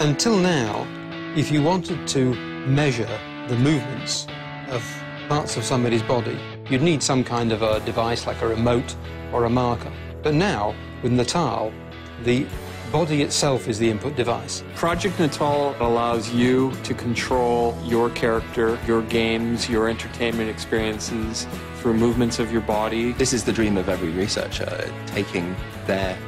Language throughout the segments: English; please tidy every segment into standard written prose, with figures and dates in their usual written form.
Until now, if you wanted to measure the movements of parts of somebody's body, you'd need some kind of a device like a remote or a marker. But now, with Natal, the body itself is the input device. Project Natal allows you to control your character, your games, your entertainment experiences through movements of your body. This is the dream of every researcher, taking their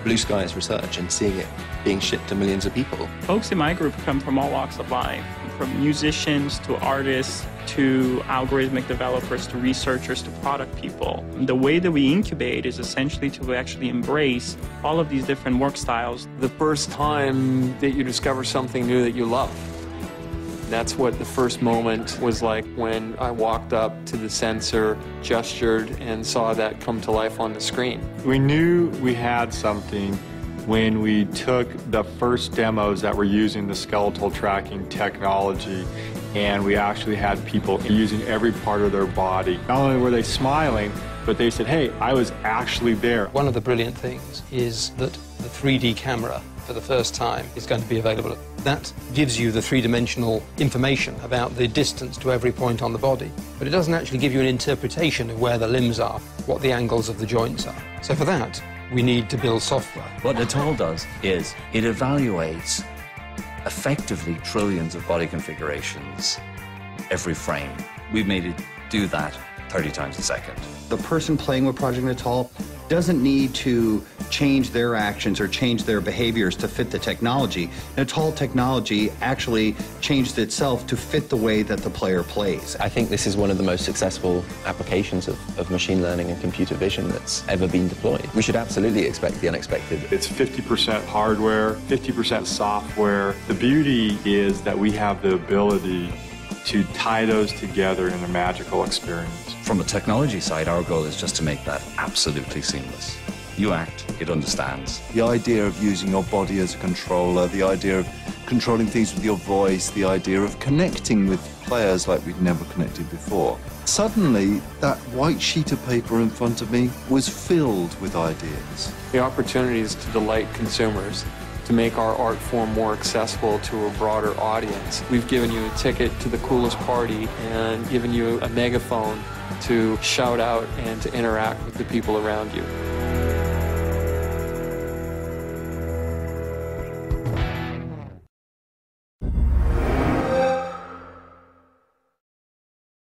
blue skies research and seeing it being shipped to millions of people. Folks in my group come from all walks of life, from musicians to artists to algorithmic developers to researchers to product people. The way that we incubate is essentially to actually embrace all of these different work styles. The first time that you discover something new that you love. That's what the first moment was like when I walked up to the sensor, gestured, and saw that come to life on the screen. We knew we had something when we took the first demos that were using the skeletal tracking technology, and we actually had people using every part of their body. Not only were they smiling, but they said, hey, I was actually there. One of the brilliant things is that the 3D camera, for the first time, is going to be available. That gives you the three-dimensional information about the distance to every point on the body, but it doesn't actually give you an interpretation of where the limbs are, what the angles of the joints are. So for that, we need to build software. What Natal does is it evaluates effectively trillions of body configurations every frame. We've made it do that 30 times a second. The person playing with Project Natal doesn't need to change their actions or change their behaviors to fit the technology. Natal technology actually changed itself to fit the way that the player plays. I think this is one of the most successful applications of machine learning and computer vision that's ever been deployed. We should absolutely expect the unexpected. It's 50% hardware, 50% software. The beauty is that we have the ability to tie those together in a magical experience. From the technology side, our goal is just to make that absolutely seamless. You act, it understands. The idea of using your body as a controller, the idea of controlling things with your voice, the idea of connecting with players like we'd never connected before. Suddenly, that white sheet of paper in front of me was filled with ideas. The opportunities to delight consumers, to make our art form more accessible to a broader audience. We've given you a ticket to the coolest party and given you a megaphone to shout out and to interact with the people around you.